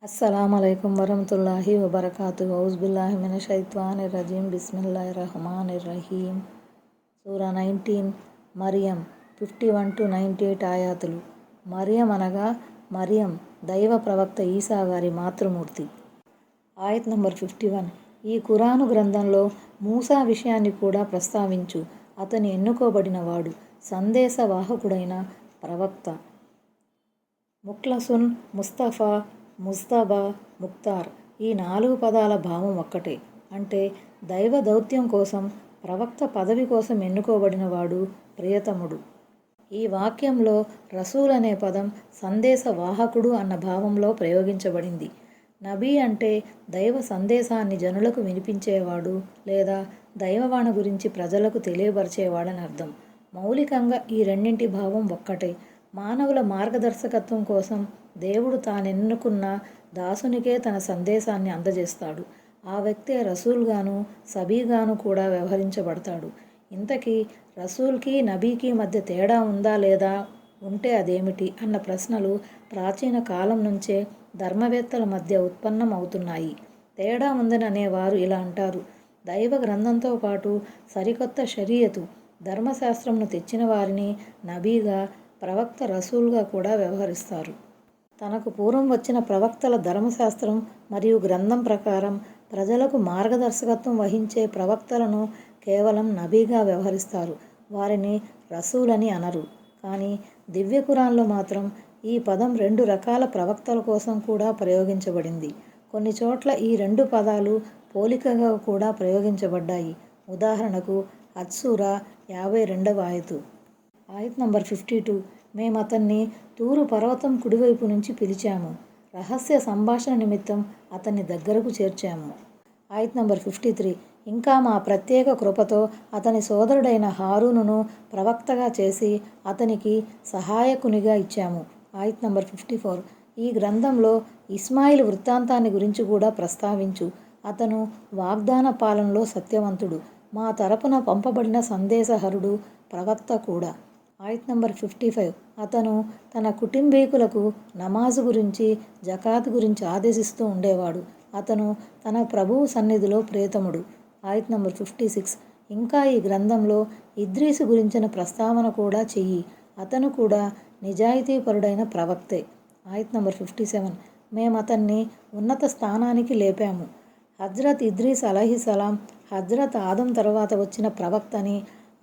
अस्सलामुअलैकुम वरहमतुल्लाहि वबरकातुहू औज़ुबिल्लाहि मिनश्शैत्वानिर्रजीम बिस्मिल्लाहिर्रहमानिर्रहीम సూరా 19 మరియం 51-98 ఆయాతులు. మరియం అనగా మరియం దైవ ప్రవక్త ఈసా గారి మాతృమూర్తి. ఆయత్ నంబర్ 51. ఈ ఖురాను గ్రంథంలో మూసా విషయాన్ని కూడా ప్రస్తావించు. అతని ఎన్నుకోబడినవాడు, సందేశవాహకుడైన ప్రవక్త. ముఖ్లసున్, ముస్తఫా, ముజ్తబా, ముఖ్తార్ ఈ 4 పదాల భావం ఒక్కటే. అంటే దైవ దౌత్యం కోసం, ప్రవక్త పదవి కోసం ఎన్నుకోబడినవాడు, ప్రియతముడు. ఈ వాక్యంలో రసూల్ అనే పదం సందేశవాహకుడు అన్న భావంలో ప్రయోగించబడింది. నబీ అంటే దైవ సందేశాన్ని జనులకు వినిపించేవాడు లేదా దైవవాణి గురించి ప్రజలకు తెలియపరిచేవాడని అర్థం. మౌలికంగా ఈ రెండింటి భావం ఒక్కటే. మానవుల మార్గదర్శకత్వం కోసం దేవుడు తానెన్నుకున్న దాసునికే తన సందేశాన్ని అందజేస్తాడు. ఆ వ్యక్తే రసూల్గాను సబీగాను కూడా వ్యవహరించబడతాడు. ఇంతకీ రసూల్కి నబీకి మధ్య తేడా ఉందా లేదా, ఉంటే అదేమిటి అన్న ప్రశ్నలు ప్రాచీన కాలం నుంచే ధర్మవేత్తల మధ్య ఉత్పన్నం అవుతున్నాయి. తేడా ఉందని అనేవారు ఇలా అంటారు: దైవ గ్రంథంతో పాటు సరికొత్త షరియతు, ధర్మశాస్త్రంను తెచ్చిన వారిని నబీగా, ప్రవక్త రసూల్గా కూడా వ్యవహరిస్తారు. తనకు పూర్వం వచ్చిన ప్రవక్తల ధర్మశాస్త్రం మరియు గ్రంథం ప్రకారం ప్రజలకు మార్గదర్శకత్వం వహించే ప్రవక్తలను కేవలం నబీగా వ్యవహరిస్తారు. వారిని రసూల్ అని అనరు. కానీ దివ్య ఖురాన్లో మాత్రం ఈ పదం 2 రకాల ప్రవక్తల కోసం కూడా ప్రయోగించబడింది. కొన్ని చోట్ల ఈ 2 పదాలు పోలికగా కూడా ప్రయోగించబడ్డాయి. ఉదాహరణకు అజ్-సూరా 52వ ఆయతు. ఆయత్ నంబర్ 52. మేమతన్ని తూరు పర్వతం కుడివైపు నుంచి పిలిచాము, రహస్య సంభాషణ నిమిత్తం అతన్ని దగ్గరకు చేర్చాము. ఆయత్ నంబర్ 53. ఇంకా మా ప్రత్యేక కృపతో అతని సోదరుడైన హారూనును ప్రవక్తగా చేసి అతనికి సహాయకునిగా ఇచ్చాము. ఆయత్ నంబర్ 54. ఈ గ్రంథంలో ఇస్మాయిల్ వృత్తాంతాన్ని గురించి కూడా ప్రస్తావించు. అతను వాగ్దాన పాలనలో సత్యవంతుడు, మా తరపున పంపబడిన సందేశహరుడు, ప్రవక్త కూడా. ఆయత్ నంబర్ 55. అతను తన కుటుంబీకులకు నమాజు గురించి, జకాత్ గురించి ఆదేశిస్తూ ఉండేవాడు. అతను తన ప్రభువు సన్నిధిలో ప్రియతముడు. ఆయత్ నంబర్ 56. ఇంకా ఈ గ్రంథంలో ఇద్రీసు గురించిన ప్రస్తావన కూడా చెయ్యి. అతను కూడా నిజాయితీపరుడైన ప్రవక్తే. ఆయత్ నంబర్ 57. మేమతన్ని ఉన్నత స్థానానికి లేపాము. హజ్రత్ ఇద్రీస్ అలైహిస్సలాం హజ్రత్ ఆదం తర్వాత వచ్చిన ప్రవక్తని,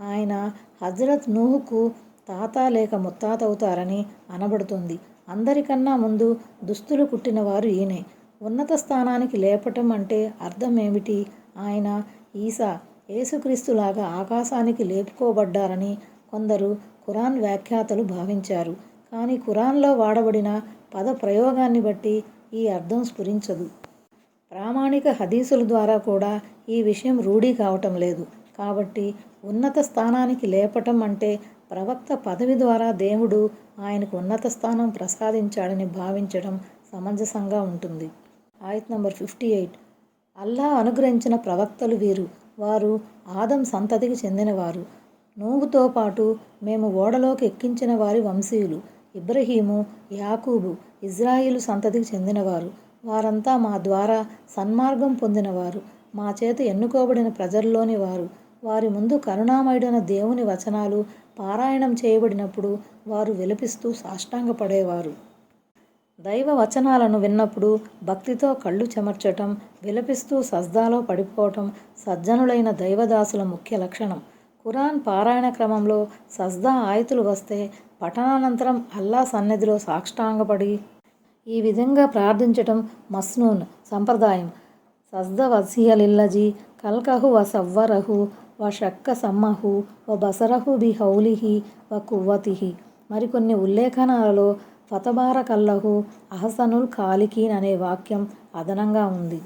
ఆయన హజ్రత్ నూహుకు తాత లేక ముత్తాత అవుతారని అనబడుతుంది. అందరికన్నా ముందు దుస్తులు కుట్టినవారు ఈయనే. ఉన్నత స్థానానికి లేపటం అంటే అర్థం ఏమిటి? ఆయన ఈసా యేసుక్రీస్తులాగా ఆకాశానికి లేపుకోబడ్డారని కొందరు ఖురాన్ వ్యాఖ్యాతలు భావించారు. కానీ ఖురాన్లో వాడబడిన పద ప్రయోగాన్ని బట్టి ఈ అర్థం స్ఫురించదు. ప్రామాణిక హదీసుల ద్వారా కూడా ఈ విషయం రూఢీ కావటం లేదు. కాబట్టి ఉన్నత స్థానానికి లేపటం అంటే ప్రవక్త పదవి ద్వారా దేవుడు ఆయనకు ఉన్నత స్థానం ప్రసాదించాడని భావించడం సమంజసంగా ఉంటుంది. ఆయత్ నంబర్ 58. అల్లా అనుగ్రహించిన ప్రవక్తలు వీరు. వారు ఆదం సంతతికి చెందినవారు. నూహుతో పాటు మేము ఓడలోకి ఎక్కించిన వారి వంశీయులు. ఇబ్రహీము, యాకూబు ఇజ్రాయిలు సంతతికి చెందినవారు. వారంతా మా ద్వారా సన్మార్గం పొందినవారు, మా చేత ఎన్నుకోబడిన ప్రజల్లోని వారు. వారి ముందు కరుణామయుడైన దేవుని వచనాలు పారాయణం చేయబడినప్పుడు వారు విలపిస్తూ సాష్టాంగపడేవారు. దైవ వచనాలను విన్నప్పుడు భక్తితో కళ్ళు చెమర్చటం, విలపిస్తూ సజ్దాలో పడిపోవటం సజ్జనులైన దైవదాసుల ముఖ్య లక్షణం. ఖురాన్ పారాయణ క్రమంలో సజ్దా ఆయతులు వస్తే పఠనానంతరం అల్లా సన్నిధిలో సాష్టాంగపడి ఈ విధంగా ప్రార్థించటం మస్నూన్ సంప్రదాయం. సజ్ద వసియలిల్లజీ కల్కహు వ సవ్వరహు వ షక్క సమ్మహు వ బసరహు బి హౌలిహి వ కువ్వతిహి. మరికొన్ని ఉల్లేఖనాలలో ఫతబారకల్లహు అహసనుల్ ఖాలికీన్ అనే వాక్యం అదనంగా ఉంది.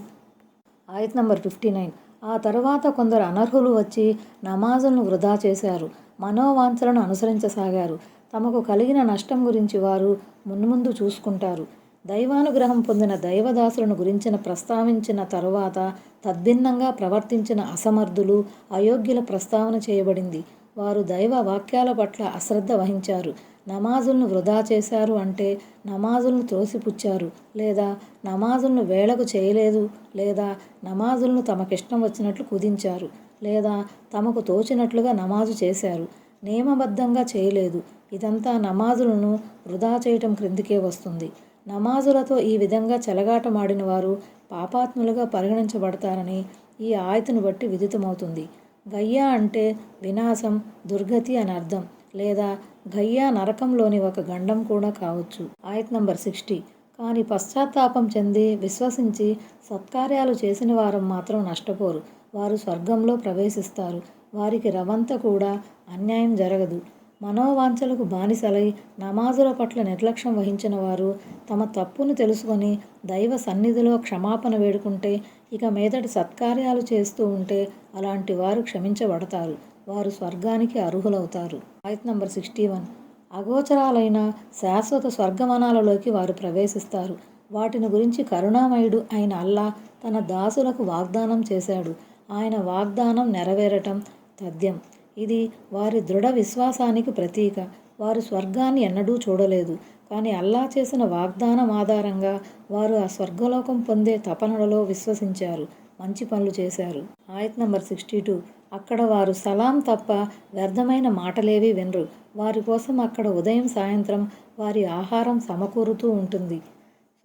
ఆయత్ నంబర్ 59. ఆ తరువాత కొందరు అనర్హులు వచ్చి నమాజులను వృధా చేశారు, మనోవాంఛలను అనుసరించసాగారు. తమకు కలిగిన నష్టం గురించి వారు మున్ముందు చూసుకుంటారు. దైవానుగ్రహం పొందిన దైవదాసులను గురించిన ప్రస్తావించిన తరువాత తద్భిన్నంగా ప్రవర్తించిన అసమర్థులు, అయోగ్యుల ప్రస్తావన చేయబడింది. వారు దైవ వాక్యాల పట్ల అశ్రద్ధ వహించారు. నమాజులను వృధా చేశారు అంటే నమాజులను త్రోసిపుచ్చారు, లేదా నమాజులను వేళకు చేయలేదు, లేదా నమాజులను తమకిష్టం వచ్చినట్లు కుదించారు, లేదా తమకు తోచినట్లుగా నమాజు చేశారు, నియమబద్ధంగా చేయలేదు. ఇదంతా నమాజులను వృధా చేయటం క్రిందికే వస్తుంది. నమాజులతో ఈ విధంగా చెలగాటమాడిన వారు పాపాత్ములుగా పరిగణించబడతారని ఈ ఆయతును బట్టి విదితమవుతుంది. గయ్యా అంటే వినాశం, దుర్గతి అని అర్థం, లేదా గయ్యా నరకంలోని ఒక గండం కూడా కావచ్చు. ఆయత్ నంబర్ 60. కానీ పశ్చాత్తాపం చెంది విశ్వసించి సత్కార్యాలు చేసిన వారు మాత్రం నష్టపోరు. వారు స్వర్గంలో ప్రవేశిస్తారు. వారికి రవంత కూడా అన్యాయం జరగదు. మనోవాంఛలకు బానిసలై నమాజుల పట్ల నిర్లక్ష్యం వహించిన వారు తమ తప్పును తెలుసుకొని దైవ సన్నిధిలో క్షమాపణ వేడుకుంటే, ఇక మీదటి సత్కార్యాలు చేస్తూ ఉంటే అలాంటి వారు క్షమించబడతారు. వారు స్వర్గానికి అర్హులవుతారు. ఆయత్ నంబర్ 61. అగోచరాలైన శాశ్వత స్వర్గవనాలలోకి వారు ప్రవేశిస్తారు. వాటిని గురించి కరుణామయుడు అయిన అల్లా తన దాసులకు వాగ్దానం చేశాడు. ఆయన వాగ్దానం నెరవేరటం తథ్యం. ఇది వారి దృఢ విశ్వాసానికి ప్రతీక. వారు స్వర్గాన్ని ఎన్నడూ చూడలేదు, కానీ అల్లా చేసిన వాగ్దానం ఆధారంగా వారు ఆ స్వర్గలోకం పొందే తపనలలో విశ్వసించారు, మంచి పనులు చేశారు. ఆయత్ నంబర్ 62. అక్కడ వారు సలాం తప్ప వ్యర్థమైన మాటలేవీ వినరు. వారి కోసం అక్కడ ఉదయం సాయంత్రం వారి ఆహారం సమకూరుతూ ఉంటుంది.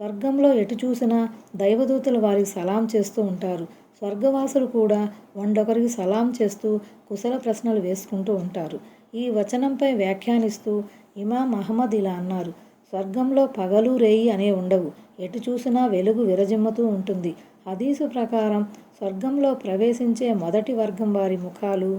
స్వర్గంలో ఎటు చూసినా దైవదూతలు వారికి సలాం చేస్తూ ఉంటారు. స్వర్గవాసులు కూడా వండొకరికి సలాం చేస్తూ కుశల ప్రశ్నలు వేసుకుంటూ ఉంటారు. ఈ వచనంపై వ్యాఖ్యానిస్తూ ఇమాం అహ్మద్ ఇలా అన్నారు: స్వర్గంలో పగలు రేయి అనే ఉండవు, ఎటు చూసినా వెలుగు విరజిమ్ముతూ ఉంటుంది. హదీసు ప్రకారం స్వర్గంలో ప్రవేశించే మొదటి వర్గం వారి ముఖాలు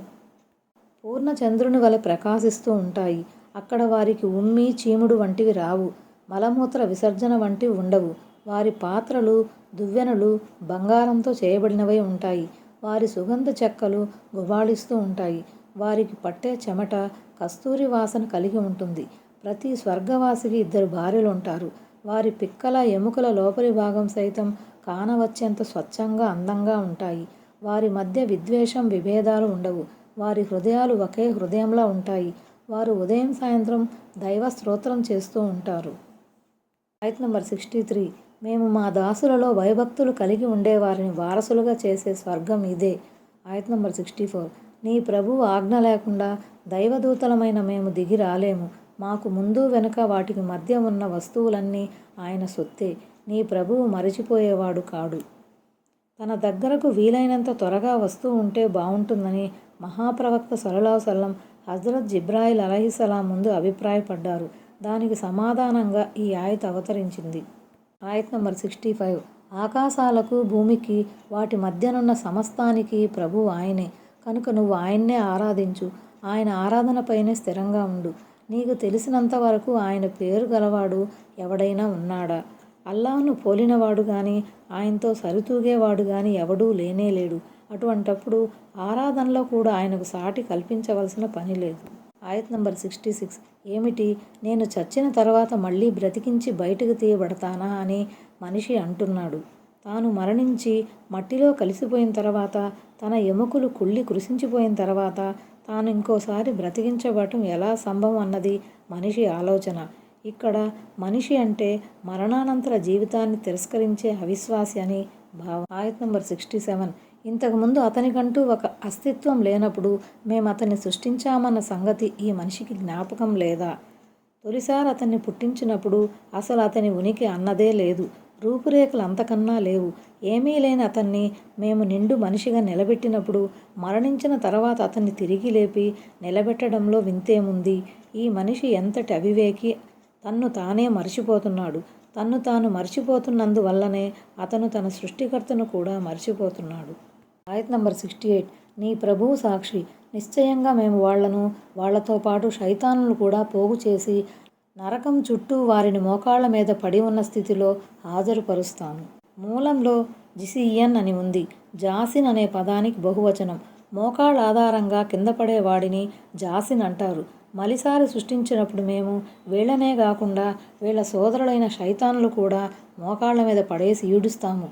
పూర్ణ చంద్రుని వలె ప్రకాశిస్తూ ఉంటాయి. అక్కడ వారికి ఉమ్మి, చీముడు వంటివి రావు. మలమూత్ర విసర్జన వంటివి ఉండవు. వారి పాత్రలు, దువ్వెనలు బంగారంతో చేయబడినవై ఉంటాయి. వారి సుగంధ చెక్కలు గుబాళిస్తూ ఉంటాయి. వారికి పట్టే చెమట కస్తూరి వాసన కలిగి ఉంటుంది. ప్రతి స్వర్గవాసికి 2 భార్యలు ఉంటారు. వారి పిక్కల, ఎముకల లోపలి భాగం సైతం కానవచ్చేంత స్వచ్ఛంగా, అందంగా ఉంటాయి. వారి మధ్య విద్వేషం, విభేదాలు ఉండవు. వారి హృదయాలు ఒకే హృదయంలా ఉంటాయి. వారు ఉదయం సాయంత్రం దైవ స్తోత్రం చేస్తూ ఉంటారు. ఆయత్ నంబర్ 63. మేము మా దాసులలో భయభక్తులు కలిగి ఉండేవారిని వారసులుగా చేసే స్వర్గం ఇదే. ఆయత్ నంబర్ 64. నీ ప్రభువు ఆజ్ఞ లేకుండా దైవదూతలమైన మేము దిగి రాలేము. మాకు ముందు వెనుక వాటికి మధ్య ఉన్న వస్తువులన్నీ ఆయన సొత్తే. నీ ప్రభువు మరచిపోయేవాడు కాడు. తన దగ్గరకు వీలైనంత త్వరగా వస్తూ ఉంటే బాగుంటుందని మహాప్రవక్త సల్లల్లాహు అలైహి వసల్లం హజ్రత్ జిబ్రాయిల్ అలైహిస్సలాం ముందు అభిప్రాయపడ్డారు. దానికి సమాధానంగా ఈ ఆయత్ అవతరించింది. ఆయత్ నంబర్ 65. ఆకాశాలకు, భూమికి, వాటి మధ్యనున్న సమస్తానికి ప్రభువు ఆయనే. కనుక నువ్వు ఆయన్నే ఆరాధించు. ఆయన ఆరాధనపైనే స్థిరంగా ఉండు. నీకు తెలిసినంత వరకు ఆయన పేరు గలవాడు ఎవడైనా ఉన్నాడా? అల్లాహ్ను పోలినవాడు కానీ, ఆయనతో సరితూగేవాడు కానీ ఎవడూ లేనేలేడు. అటువంటప్పుడు ఆరాధనలో కూడా ఆయనకు సాటి కల్పించవలసిన పని లేదు. ఆయత్ నంబర్ 66. ఏమిటి, నేను చచ్చిన తర్వాత మళ్ళీ బ్రతికించి బయటకు తీయబడతానా అని మనిషి అంటున్నాడు. తాను మరణించి మట్టిలో కలిసిపోయిన తర్వాత, తన ఎముకలు కుళ్ళి కృషించిపోయిన తర్వాత తాను ఇంకోసారి బ్రతికించబడటం ఎలా సంభవం అన్నది మనిషి ఆలోచన. ఇక్కడ మనిషి అంటే మరణానంతర జీవితాన్ని తిరస్కరించే అవిశ్వాసి అని భావం. ఆయత్ నంబర్ 67. ఇంతకుముందు అతనికంటూ ఒక అస్తిత్వం లేనప్పుడు మేము అతన్ని సృష్టించామన్న సంగతి ఈ మనిషికి జ్ఞాపకం లేదా? తొలిసారి అతన్ని పుట్టించినప్పుడు అసలు అతని ఉనికి అన్నదే లేదు. రూపురేఖలు అంతకన్నా లేవు. ఏమీ లేని అతన్ని మేము నిండు మనిషిగా నిలబెట్టినప్పుడు మరణించిన తర్వాత అతన్ని తిరిగి లేపి నిలబెట్టడంలో వింతేముంది? ఈ మనిషి ఎంతటి అవివేకి! తన్ను తానే మర్చిపోతున్నాడు. తన్ను తాను మర్చిపోతున్నందువల్లనే అతను తన సృష్టికర్తను కూడా మర్చిపోతున్నాడు. ఆయత్ నంబర్ 68. నీ ప్రభువు సాక్షి, నిశ్చయంగా మేము వాళ్లను, వాళ్లతో పాటు శైతానులను కూడా పోగు చేసి నరకం చుట్టూ వారిని మోకాళ్ల మీద పడి ఉన్న స్థితిలో హాజరుపరుస్తాను. మూలంలో జిసియన్ అని ఉంది. జాసిన్ అనే పదానికి బహువచనం. మోకాళ్ళ ఆధారంగా కింద పడే వాడిని జాసిన్ అంటారు. మలిసారి సృష్టించినప్పుడు మేము వీళ్లనే కాకుండా వీళ్ల సోదరులైన శైతానులు కూడా మోకాళ్ల మీద పడేసి ఈడుస్తాము.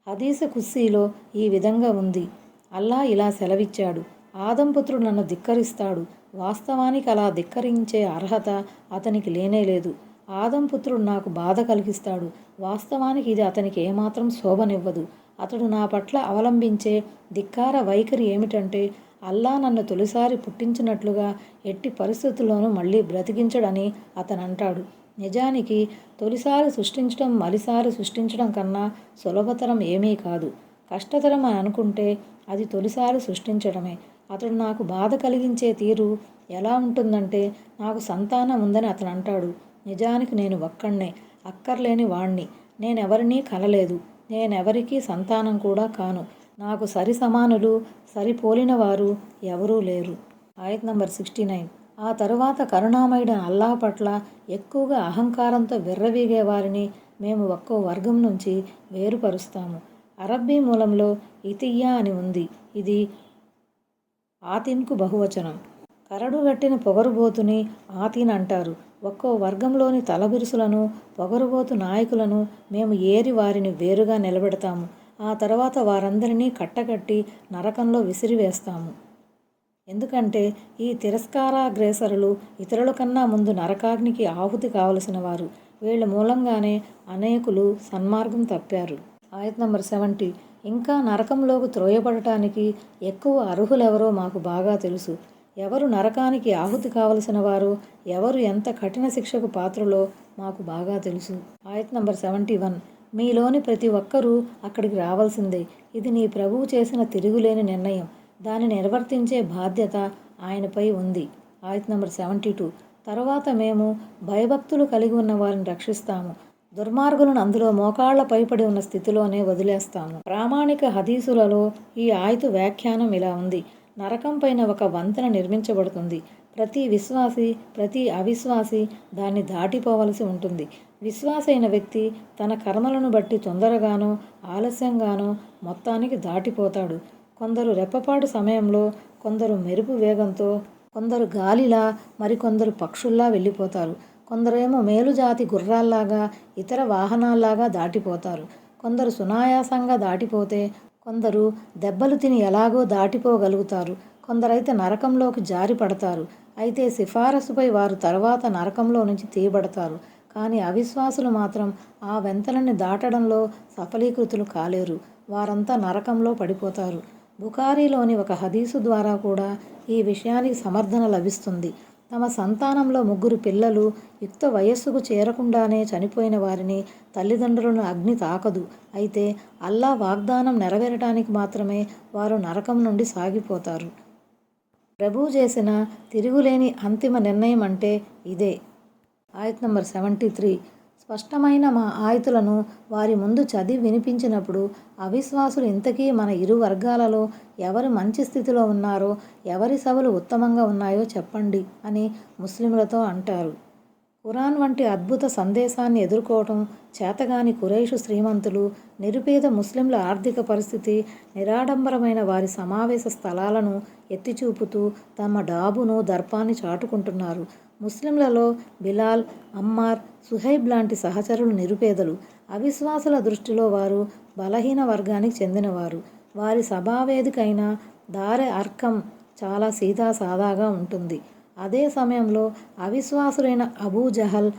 హదీసు కుస్సీలో ఈ విధంగా ఉంది: అల్లా ఇలా సెలవిచ్చాడు, ఆదం పుత్రుడు నన్ను ధిక్కరిస్తాడు, వాస్తవానికి అలా ధిక్కరించే అర్హత అతనికి లేనేలేదు. ఆదం పుత్రుడు నాకు బాధ కలిగిస్తాడు. వాస్తవానికి ఇది అతనికి ఏమాత్రం శోభనివ్వదు. అతడు నా పట్ల అవలంబించే ధిక్కార వైఖరి ఏమిటంటే, అల్లా నన్ను తొలిసారి పుట్టించినట్లుగా ఎట్టి పరిస్థితుల్లోనూ మళ్ళీ బ్రతికించడని అతనంటాడు. నిజానికి తొలిసారి సృష్టించడం మలిసారి సృష్టించడం కన్నా సులభతరం ఏమీ కాదు. కష్టతరం అని అనుకుంటే అది తొలిసారి సృష్టించడమే. అతడు నాకు బాధ కలిగించే తీరు ఎలా ఉంటుందంటే, నాకు సంతానం ఉందని అతను అంటాడు. నిజానికి నేను ఒక్కణ్ణే, అక్కర్లేని వాణ్ణి. నేనెవరినీ కనలేదు. నేనెవరికీ సంతానం కూడా కాను. నాకు సరి సమానులు, సరిపోలిన వారు ఎవరూ లేరు. ఆయత్ నంబర్ 69. ఆ తరువాత కరుణామయుడైన అల్లాహ్ పట్ల ఎక్కువగా అహంకారంతో విర్రవీగే వారిని మేము ఒక్కో వర్గం నుంచి వేరుపరుస్తాము. అరబ్బీ మూలంలో ఇతియ్యా అని ఉంది. ఇది ఆతిన్కు బహువచనం. కరడుగట్టిన పొగరుబోతుని ఆతిన్ అంటారు. ఒక్కో వర్గంలోని తలబిరుసులను, పొగరుబోతు నాయకులను మేము ఏరి వారిని వేరుగా నిలబెడతాము. ఆ తర్వాత వారందరినీ కట్టకట్టి నరకంలో విసిరివేస్తాము. ఎందుకంటే ఈ తిరస్కారాగ్రేసరులు ఇతరుల కన్నా ముందు నరకాగ్నికి ఆహుతి కావలసిన వారు. వీళ్ళ మూలంగానే అనేకులు సన్మార్గం తప్పారు. ఆయత్ నంబర్ 70. ఇంకా నరకంలోకి త్రోయబడటానికి ఎక్కువ అర్హులెవరో మాకు బాగా తెలుసు. ఎవరు నరకానికి ఆహుతి కావలసిన వారో, ఎవరు ఎంత కఠిన శిక్షకు పాత్రలో మాకు బాగా తెలుసు. ఆయత్ నంబర్ 71. మీలోని ప్రతి ఒక్కరూ అక్కడికి రావాల్సిందే. ఇది నీ ప్రభువు చేసిన తిరుగులేని నిర్ణయం. దాన్ని నిర్వర్తించే బాధ్యత ఆయనపై ఉంది. ఆయత్ నంబర్ 72. తరువాత మేము భయభక్తులు కలిగి ఉన్న వారిని రక్షిస్తాము. దుర్మార్గులను అందులో మోకాళ్ల పైపడి ఉన్న స్థితిలోనే వదిలేస్తాము. ప్రామాణిక హదీసులలో ఈ ఆయతు వ్యాఖ్యానం ఇలా ఉంది. నరకం పైన ఒక వంతెన నిర్మించబడుతుంది. ప్రతి విశ్వాసి, ప్రతి అవిశ్వాసి దాన్ని దాటిపోవలసి ఉంటుంది. విశ్వాసి అయిన వ్యక్తి తన కర్మలను బట్టి తొందరగానో ఆలస్యంగానో మొత్తానికి దాటిపోతాడు. కొందరు రెప్పపాటు సమయంలో, కొందరు మెరుపు వేగంతో, కొందరు గాలిలా, మరికొందరు పక్షుల్లా వెళ్ళిపోతారు. కొందరేమో మేలుజాతి గుర్రాల్లాగా, ఇతర వాహనాల్లాగా దాటిపోతారు. కొందరు సునాయాసంగా దాటిపోతే, కొందరు దెబ్బలు తిని ఎలాగో దాటిపోగలుగుతారు. కొందరైతే నరకంలోకి జారి పడతారు. అయితే సిఫారసుపై వారు తర్వాత నరకంలో నుంచి తీయబడతారు. కానీ అవిశ్వాసులు మాత్రం ఆ వెంతలని దాటడంలో సఫలీకృతులు కాలేరు. వారంతా నరకంలో పడిపోతారు. బుఖారీలోని ఒక హదీసు ద్వారా కూడా ఈ విషయానికి సమర్థన లభిస్తుంది. తమ సంతానంలో 3 పిల్లలు యుక్త వయస్సుకు చేరకుండానే చనిపోయిన వారిని తల్లిదండ్రులను అగ్ని తాకదు. అయితే అల్లా వాగ్దానం నెరవేరటానికి మాత్రమే వారు నరకం నుండి సాగిపోతారు. ప్రభువు చేసిన తిరుగులేని అంతిమ నిర్ణయం అంటే ఇదే. ఆయత్ నంబర్ 73. స్పష్టమైన మా ఆయతులను వారి ముందు చదివి వినిపించినప్పుడు అవిశ్వాసులు ఇంతకీ మన ఇరు వర్గాలలో ఎవరు మంచి స్థితిలో ఉన్నారో, ఎవరి సభలు ఉత్తమంగా ఉన్నాయో చెప్పండి అని ముస్లింలతో అంటారు. ఖురాన్ వంటి అద్భుత సందేశాన్ని ఎదుర్కోవటం చేతగాని కురైషు శ్రీమంతులు, నిరుపేద ముస్లింల ఆర్థిక పరిస్థితి, నిరాడంబరమైన వారి సమావేశ స్థలాలను ఎత్తిచూపుతూ తమ డాబును, దర్పాన్ని చాటుకుంటున్నారు. ముస్లింలలో బిలాల్, అమ్మార్, సుహైబ్ లాంటి సహచరులు నిరుపేదలు. అవిశ్వాసుల దృష్టిలో వారు బలహీన వర్గానికి చెందినవారు. వారి సభావేదిక అయిన దారె అర్కం చాలా సీదాసాదాగా ఉంటుంది. అదే సమయంలో అవిశ్వాసులైన అబూ జహల్,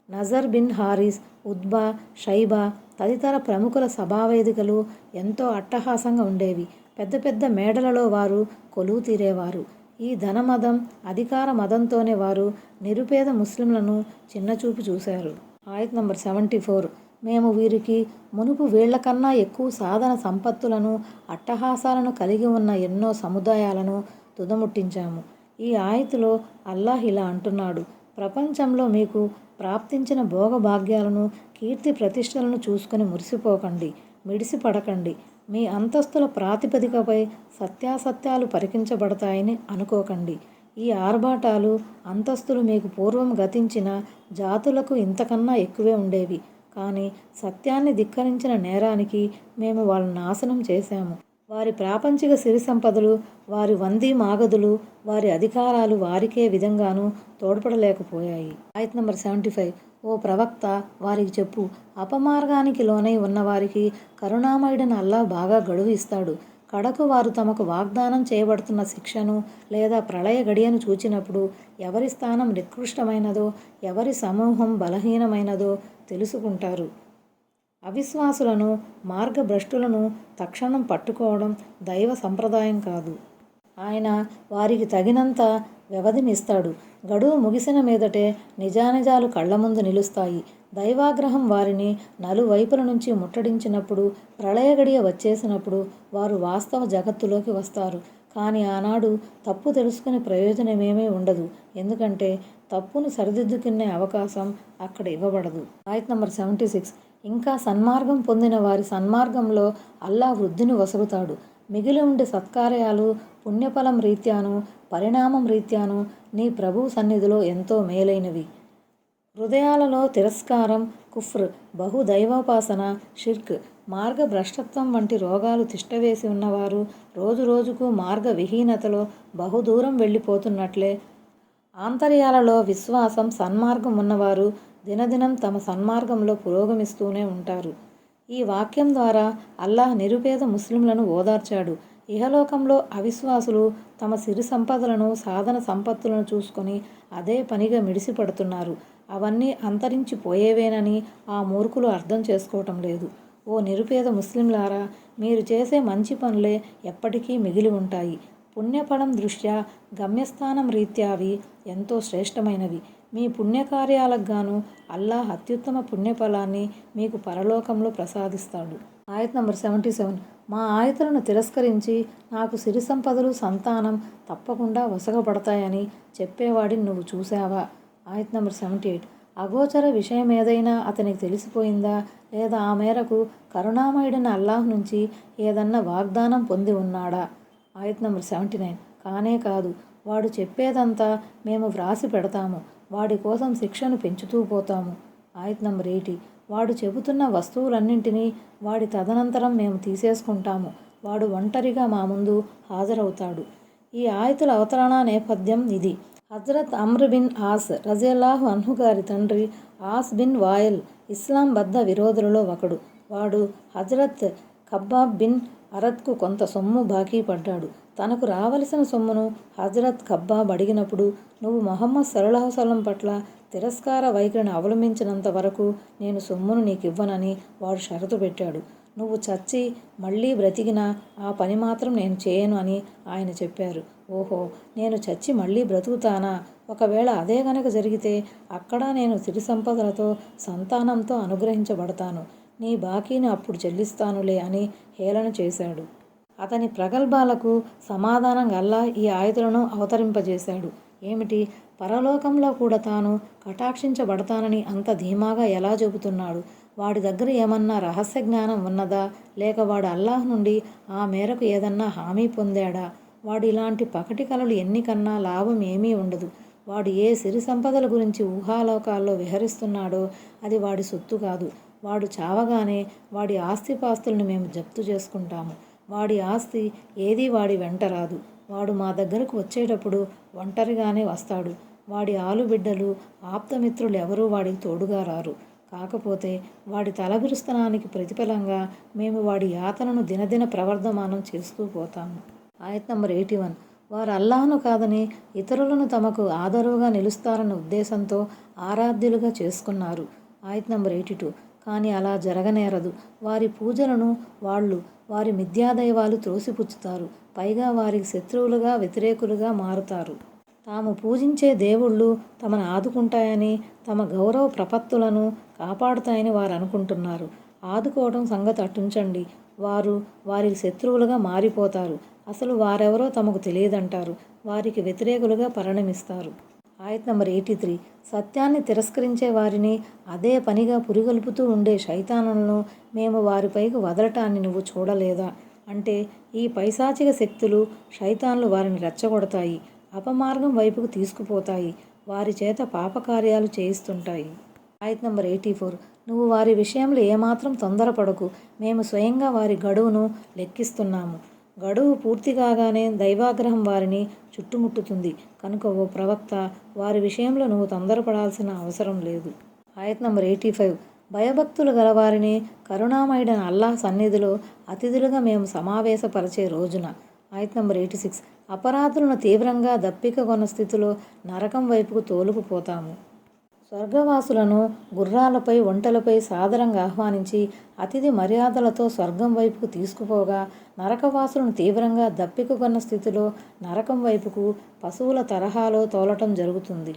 నజర్ బిన్ హారిస్, ఉద్బా, షైబా తదితర ప్రముఖుల సభావేదికలు ఎంతో అట్టహాసంగా ఉండేవి. పెద్ద పెద్ద మేడలలో వారు కొలువు తీరేవారు. ఈ ధనమదం, అధికార మదంతోనే వారు నిరుపేద ముస్లింలను చిన్నచూపు చూశారు. ఆయత్ నంబర్ 74. మేము వీరికి మునుపు వీళ్లకన్నా ఎక్కువ సాధన సంపత్తులను, అట్టహాసాలను కలిగి ఉన్న ఎన్నో సముదాయాలను తుదముట్టించాము. ఈ ఆయతులో అల్లాహ్ ఇలా అంటున్నాడు. ప్రపంచంలో మీకు ప్రాప్తించిన భోగభాగ్యాలను, కీర్తి ప్రతిష్టలను చూసుకొని మురిసిపోకండి, మిడిసిపడకండి. మీ అంతస్తుల ప్రాతిపదికపై సత్యాసత్యాలు పరికించబడతాయని అనుకోకండి. ఈ ఆర్భాటాలు, అంతస్తులు మీకు పూర్వం గతించిన జాతులకు ఇంతకన్నా ఎక్కువే ఉండేవి. కానీ సత్యాన్ని ధిక్కరించిన నేరానికి మేము వాళ్ళను నాశనం చేశాము. వారి ప్రాపంచిక సిరి సంపదలు, వారి వంది మాగదులు, వారి అధికారాలు వారికే విధంగానూ తోడ్పడలేకపోయాయి. ఆయత్ నంబర్ 75. ఓ ప్రవక్త, వారికి చెప్పు, అపమార్గానికి లోనై ఉన్నవారికి కరుణామయుడైన అల్లాహ్ బాగా గడువు ఇస్తాడు. కడకు వారు తమకు వాగ్దానం చేయబడుతున్న శిక్షను లేదా ప్రళయ గడియను చూచినప్పుడు ఎవరి స్థానం నికృష్టమైనదో, ఎవరి సమూహం బలహీనమైనదో తెలుసుకుంటారు. అవిశ్వాసులను, మార్గభ్రష్టులను తక్షణం పట్టుకోవడం దైవ సంప్రదాయం కాదు. ఆయన వారికి తగినంత వ్యవధినిస్తాడు. గడువు ముగిసిన మీదటే నిజానిజాలు కళ్ల ముందు నిలుస్తాయి. దైవాగ్రహం వారిని నలువైపుల నుంచి ముట్టడించినప్పుడు, ప్రళయ గడియ వచ్చేసినప్పుడు వారు వాస్తవ జగత్తులోకి వస్తారు. కానీ ఆనాడు తప్పు తెలుసుకునే ప్రయోజనమేమీ ఉండదు. ఎందుకంటే తప్పును సరిదిద్దుకునే అవకాశం అక్కడ ఇవ్వబడదు. ఆయత్ నంబర్ 76. ఇంకా సన్మార్గం పొందిన వారి సన్మార్గంలో అల్లాహ్ వృద్ధిని వసగుతాడు. మిగిలి ఉండే సత్కార్యాలు పుణ్యఫలం రీత్యాను, పరిణామం రీత్యాను నీ ప్రభువు సన్నిధిలో ఎంతో మేలైనవి. హృదయాలలో తిరస్కారం, కుఫ్ర్, బహుదైవోపాసన, షిర్క్, మార్గభ్రష్టత్వం వంటి రోగాలు తిష్టవేసి ఉన్నవారు రోజురోజుకు మార్గవిహీనతలో బహుదూరం వెళ్ళిపోతున్నట్లే, ఆంతర్యాలలో విశ్వాసం, సన్మార్గం ఉన్నవారు దినదినం తమ సన్మార్గంలో పురోగమిస్తూనే ఉంటారు. ఈ వాక్యం ద్వారా అల్లాహ్ నిరుపేద ముస్లింలను ఓదార్చాడు. ఇహలోకంలో అవిశ్వాసులు తమ సిరి సంపదలను, సాధన సంపత్తులను చూసుకొని అదే పనిగా మిడిసిపడుతున్నారు. అవన్నీ అంతరించిపోయేవేనని ఆ మూర్ఖులు అర్థం చేసుకోవటం లేదు. ఓ నిరుపేద ముస్లింలారా, మీరు చేసే మంచి పనులే ఎప్పటికీ మిగిలి ఉంటాయి. పుణ్యఫలం దృష్ట్యా, గమ్యస్థానం రీత్యా అవి ఎంతో శ్రేష్టమైనవి. మీ పుణ్యకార్యాలకు గాను అల్లాహ్ అత్యుత్తమ పుణ్యఫలాన్ని మీకు పరలోకంలో ప్రసాదిస్తాడు. ఆయత్ నంబర్ 77. మా ఆయతులను తిరస్కరించి నాకు సిరి సంపదలు, సంతానం తప్పకుండా వసగపడతాయని చెప్పేవాడిని నువ్వు చూసావా? ఆయత్ నంబర్ 78. అగోచర విషయమేదైనా అతనికి తెలిసిపోయిందా, లేదా ఆ మేరకు కరుణామయుడైన అల్లాహ్ నుంచి ఏదన్నా వాగ్దానం పొంది ఉన్నాడా? ఆయత్ నంబర్ 79. కానే కాదు, వాడు చెప్పేదంతా మేము వ్రాసి పెడతాము, వాడి కోసం శిక్షను పెంచుతూ పోతాము. ఆయత్ నంబర్ 80. వాడు చెబుతున్న వస్తువులన్నింటినీ వాడి తదనంతరం మేము తీసేసుకుంటాము. వాడు ఒంటరిగా మా ముందు హాజరవుతాడు. ఈ ఆయతుల అవతరణ నేపథ్యం ఇది. హజ్రత్ అమ్ర్ బిన్ ఆస్ రజియల్లాహు అన్హు గారి తండ్రి ఆస్ బిన్ వాయల్ ఇస్లాం బద్ధ విరోధులలో ఒకడు. వాడు హజ్రత్ ఖబ్బాబ్ బిన్ అరద్కు కొంత సొమ్ము బాకీ పడ్డాడు. తనకు రావలసిన సొమ్మును హజ్రత్ ఖబ్బాబ్ అడిగినప్పుడు, నువ్వు ముహమ్మద్ సల్లల్లాహు అలైహి వసల్లం పట్ల తిరస్కార వైఖరిని అవలంబించినంత వరకు నేను సొమ్మును నీకివ్వనని వాడు షరతు పెట్టాడు. నువ్వు చచ్చి మళ్ళీ బ్రతికినా ఆ పని మాత్రం నేను చేయను అని ఆయన చెప్పారు. ఓహో, నేను చచ్చి మళ్ళీ బ్రతుకుతానా? ఒకవేళ అదే గనక జరిగితే అక్కడ నేను సిరి సంపదలతో, సంతానంతో అనుగ్రహించబడతాను. నీ బాకీని అప్పుడు చెల్లిస్తానులే అని హేళన చేశాడు. అతని ప్రగల్భాలకు సమాధానంగా అల్లాహ్ ఈ ఆయతులను అవతరింపజేశాడు. ఏమిటి? పరలోకంలో కూడా తాను కటాక్షించబడతానని అంత ధీమాగా ఎలా చెబుతున్నాడు? వాడి దగ్గర ఏమన్నా రహస్య జ్ఞానం ఉన్నదా? లేక వాడు అల్లాహ్ నుండి ఆ మేరకు ఏదన్నా హామీ పొందాడా? వాడు ఇలాంటి పకటి కలలు ఎన్నికన్నా లాభం ఏమీ ఉండదు. వాడు ఏ సిరి సంపదల గురించి ఊహాలోకాల్లో విహరిస్తున్నాడో అది వాడి సొత్తు కాదు. వాడు చావగానే వాడి ఆస్తిపాస్తులను మేము జప్తు చేసుకుంటాము. వాడి ఆస్తి ఏదీ వాడి వెంట రాదు. వాడు మా దగ్గరకు వచ్చేటప్పుడు ఒంటరిగానే వస్తాడు. వాడి ఆలుబిడ్డలు, ఆప్తమిత్రులు ఎవరూ వాడికి తోడుగా రారు. కాకపోతే వాడి తలబిరుస్తనానికి ప్రతిఫలంగా మేము వాడి యాతనను దినదిన ప్రవర్ధమానం చేస్తూ పోతాము. ఆయత్ నంబర్ 81. వారు అల్లాహ్ను కాదని ఇతరులను తమకు ఆదరువుగా నిలుస్తారన్న ఉద్దేశంతో ఆరాధ్యులుగా చేసుకున్నారు. ఆయత్ నంబర్ 82. కానీ అలా జరగనేరదు. వారి పూజలను వారి మిథ్యాదైవాలు త్రోసిపుచ్చుతారు. పైగా వారికి శత్రువులుగా, వ్యతిరేకులుగా మారుతారు. తాము పూజించే దేవుళ్ళు తమను ఆదుకుంటాయని, తమ గౌరవ ప్రపత్తులను కాపాడుతాయని వారు అనుకుంటున్నారు. ఆదుకోవడం సంగతి అటుంచండి, వారు వారికి శత్రువులుగా మారిపోతారు. అసలు వారెవరో తమకు తెలియదంటారు. వారికి వ్యతిరేకులుగా పరిణమిస్తారు. ఆయత్ నంబర్ 83. సత్యాన్ని తిరస్కరించే వారిని అదే పనిగా పురిగొల్పుతూ ఉండే శైతానులను మేము వారిపైకి వదలటాన్ని నువ్వు చూడలేదా? అంటే ఈ పైశాచిక శక్తులు, శైతాన్లు వారిని రెచ్చగొడతాయి, అపమార్గం వైపుకు తీసుకుపోతాయి, వారి చేత పాపకార్యాలు చేయిస్తుంటాయి. ఆయత్ నంబర్ 84. నువ్వు వారి విషయంలో ఏమాత్రం తొందరపడకు. మేము స్వయంగా వారి గడువును లెక్కిస్తున్నాము. గడువు పూర్తి కాగానే దైవాగ్రహం వారిని చుట్టుముట్టుతుంది. కనుక ఓ ప్రవక్త, వారి విషయంలో నువ్వు తొందరపడాల్సిన అవసరం లేదు. ఆయత్ నంబర్ 85. భయభక్తులు గలవారిని కరుణామయుడైన అల్లాహ్ సన్నిధిలో అతిథులుగా మేము సమావేశపరిచే రోజున. ఆయత్ నంబర్ 86. అపరాధులను తీవ్రంగా దప్పికగొన్న స్థితిలో నరకం వైపుకు తోలుకుపోతాము. స్వర్గవాసులను గుర్రాలపై, ఒంటెలపై సాదరంగా ఆహ్వానించి అతిథి మర్యాదలతో స్వర్గం వైపుకు తీసుకుపోగా, నరకవాసులను తీవ్రంగా దప్పికగొన్న స్థితిలో నరకం వైపుకు పశువుల తరహాలో తోలటం జరుగుతుంది.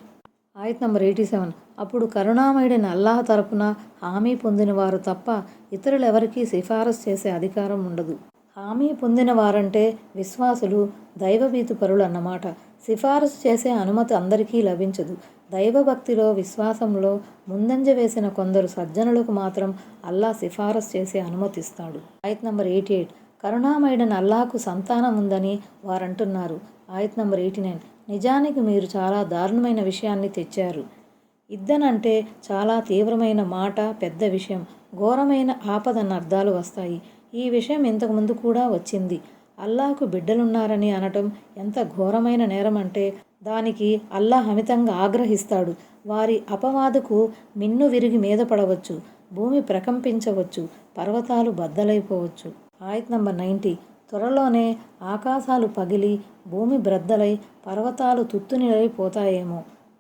ఆయత్ నంబర్ 87. అప్పుడు కరుణామయుడైన అల్లాహ్ తరపున హామీ పొందిన వారు తప్ప ఇతరులెవరికీ సిఫారసు చేసే అధికారం ఉండదు. హామీ పొందిన వారంటే విశ్వాసులు, దైవభీతిపరులు అన్నమాట. సిఫారసు చేసే అనుమతి అందరికీ లభించదు. దైవభక్తిలో, విశ్వాసంలో ముందంజ వేసిన కొందరు సజ్జనులకు మాత్రం అల్లాహ్ సిఫారసు చేసే అనుమతిస్తాడు. ఆయత్ నంబర్ 88. కరుణామయుడైన అల్లాహ్కు సంతానం ఉందని వారంటున్నారు. ఆయత్ నంబర్ 89. నిజానికి మీరు చాలా దారుణమైన విషయాన్ని తెచ్చారు. ఇద్దనంటే చాలా తీవ్రమైన మాట, పెద్ద విషయం, ఘోరమైన ఆపదన్న అర్థాలు వస్తాయి. ఈ విషయం ఇంతకుముందు కూడా వచ్చింది. అల్లాహ్కు బిడ్డలున్నారని అనటం ఎంత ఘోరమైన నేరం అంటే దానికి అల్లాహ్ అమితంగా ఆగ్రహిస్తాడు. వారి అపవాదుకు మిన్ను విరిగి మీద పడవచ్చు, భూమి ప్రకంపించవచ్చు, పర్వతాలు బద్దలైపోవచ్చు. ఆయత్ నంబర్ 90. త్వరలోనే ఆకాశాలు పగిలి, భూమి బ్రద్దలై, పర్వతాలు తుత్తునిలైపోతాయేమో.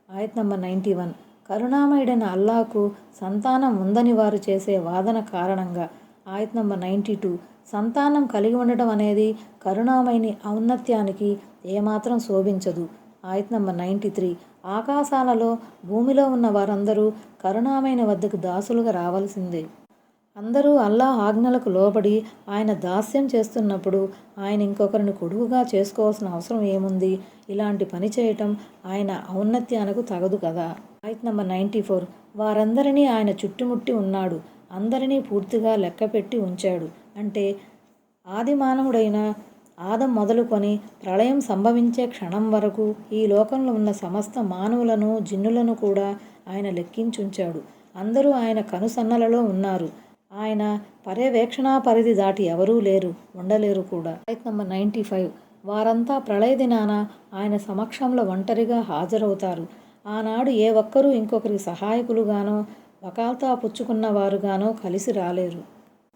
ఆయత్ నంబర్ 91. కరుణామయుడైన అల్లాహ్కు సంతానం ఉందని వారు చేసే వాదన కారణంగా. ఆయత్ నంబర్ 92. సంతానం కలిగి ఉండటం అనేది కరుణామయుని ఔన్నత్యానికి ఏమాత్రం శోభించదు. ఆయత్ నంబర్ 93. ఆకాశాలలో, భూమిలో ఉన్న వారందరూ కరుణామయుని వద్దకు దాసులుగా రావాల్సిందే. అందరూ అల్లాహ్ ఆజ్ఞలకు లోబడి ఆయన దాస్యం చేస్తున్నప్పుడు ఆయన ఇంకొకరిని కొడుకుగా చేసుకోవాల్సిన అవసరం ఏముంది? ఇలాంటి పని చేయటం ఆయన ఔన్నత్యానికి తగదు కదా. ఆయత్ నంబర్ 94. వారందరినీ ఆయన చుట్టుముట్టి ఉన్నాడు, అందరినీ పూర్తిగా లెక్కపెట్టి ఉంచాడు. అంటే ఆది మానవుడైన ఆదం మొదలుకొని ప్రళయం సంభవించే క్షణం వరకు ఈ లోకంలో ఉన్న సమస్త మానవులను, జిన్నులను కూడా ఆయన లెక్కించుంచాడు. అందరూ ఆయన కనుసన్నలలో ఉన్నారు. ఆయన పర్యవేక్షణా పరిధి దాటి ఎవరూ లేరు, ఉండలేరు కూడా. ఆయత్ నంబర్ 95. వారంతా ప్రళయ దినాన ఆయన సమక్షంలో ఒంటరిగా హాజరవుతారు. ఆనాడు ఏ ఒక్కరూ ఇంకొకరికి సహాయకులుగానో, వకాల్తా పుచ్చుకున్న వారుగానో కలిసి రాలేరు.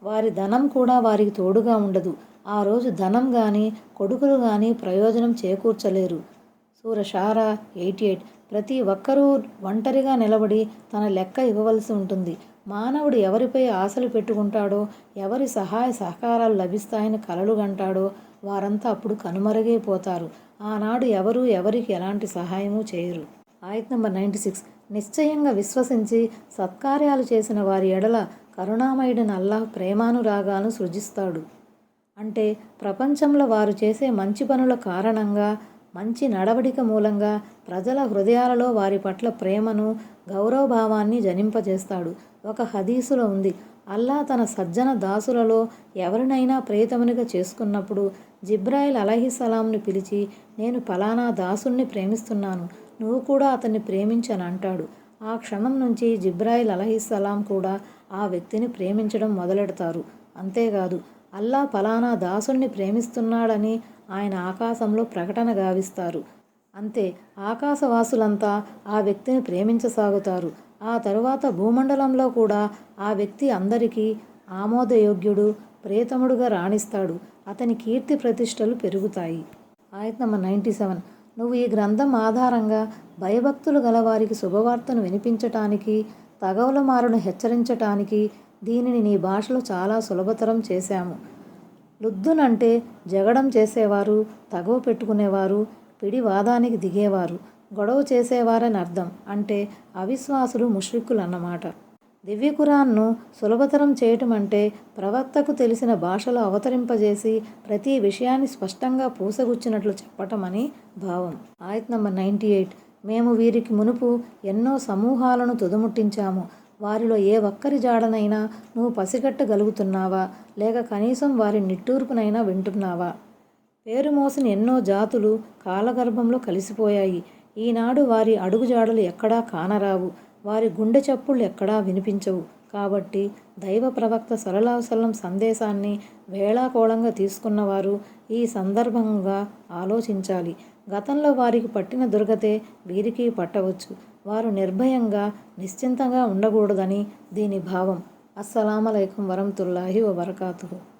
వారి ధనం కూడా వారికి తోడుగా ఉండదు. ఆ రోజు ధనం కానీ, కొడుకులు కానీ ప్రయోజనం చేకూర్చలేరు. సూర షారా 88. ప్రతి ఒక్కరూ ఒంటరిగా నిలబడి తన లెక్క ఇవ్వవలసి ఉంటుంది. మానవుడు ఎవరిపై ఆశలు పెట్టుకుంటాడో, ఎవరి సహాయ సహకారాలు లభిస్తాయని కలలు గంటాడో వారంతా అప్పుడు కనుమరుగైపోతారు. ఆనాడు ఎవరూ ఎవరికి ఎలాంటి సహాయము చేయరు. ఆయత్ నంబర్ 96. నిశ్చయంగా విశ్వసించి సత్కార్యాలు చేసిన వారి ఎడల కరుణామయుడైన అల్లాహ్ ప్రేమానురాగాలను సృజిస్తాడు. అంటే ప్రపంచంలో వారు చేసే మంచి పనుల కారణంగా, మంచి నడవడిక మూలంగా ప్రజల హృదయాలలో వారి పట్ల ప్రేమను, గౌరవభావాన్ని జనింపజేస్తాడు. ఒక హదీసులో ఉంది, అల్లాహ్ తన సజ్జన దాసులలో ఎవరినైనా ప్రియతమునిగా చేసుకున్నప్పుడు జిబ్రాయిల్ అలైహిస్సలాంను పిలిచి, నేను ఫలానా దాసుణ్ణి ప్రేమిస్తున్నాను, నువ్వు కూడా అతన్ని ప్రేమించని అంటాడు. ఆ క్షణం నుంచి జిబ్రాయిల్ అలైహిస్సలాం కూడా ఆ వ్యక్తిని ప్రేమించడం మొదలెడతారు. అంతేకాదు, అల్లాహ్ ఫలానా దాసుణ్ణి ప్రేమిస్తున్నాడని ఆయన ఆకాశంలో ప్రకటన గావిస్తారు. అంతే, ఆకాశవాసులంతా ఆ వ్యక్తిని ప్రేమించసాగుతారు. ఆ తరువాత భూమండలంలో కూడా ఆ వ్యక్తి అందరికీ ఆమోదయోగ్యుడు, ప్రియతముడుగా రాణిస్తాడు. అతని కీర్తి ప్రతిష్టలు పెరుగుతాయి. ఆయత్ నంబర్ 97. నువ్వు ఈ గ్రంథం ఆధారంగా భయభక్తులు గలవారికి శుభవార్తను వినిపించటానికి, తగవులమారును హెచ్చరించటానికి దీనిని నీ భాషలో చాలా సులభతరం చేశాము. లుద్దునంటే జగడం చేసేవారు, తగవు పెట్టుకునేవారు, పిడివాదానికి దిగేవారు, గొడవ చేసేవారని అర్థం. అంటే అవిశ్వాసులు, ముష్రిక్కులు అన్నమాట. దివ్య ఖురాన్ను సులభతరం చేయటం అంటే ప్రవక్తకు తెలిసిన భాషలో అవతరింపజేసి ప్రతి విషయాన్ని స్పష్టంగా పూసగుచ్చినట్లు చెప్పటం అని భావం. ఆయత్ నంబర్ 98. మేము వీరికి మునుపు ఎన్నో సమూహాలను తుదముట్టించాము. వారిలో ఏ ఒక్కరి జాడనైనా నువ్వు పసిగట్టగలుగుతున్నావా? లేక కనీసం వారి నిట్టూర్పునైనా వింటున్నావా? పేరు మోసిన ఎన్నో జాతులు కాలగర్భంలో కలిసిపోయాయి. ఈనాడు వారి అడుగుజాడలు ఎక్కడా కానరావు, వారి గుండె చప్పుళ్ళు ఎక్కడా వినిపించవు. కాబట్టి దైవ ప్రవక్త సల్లల్లాహు అలైహి వసల్లం సందేశాన్ని వేళాకోళంగా తీసుకున్నవారు ఈ సందర్భంగా ఆలోచించాలి. గతంలో వారికి పట్టిన దుర్గతే వీరికి పట్టవచ్చు. వారు నిర్భయంగా నిశ్చింతంగా ఉండకూడదని దీని భావం. అస్సలామలైకుం వరహ్మతుల్లాహి వబరకాతుహు.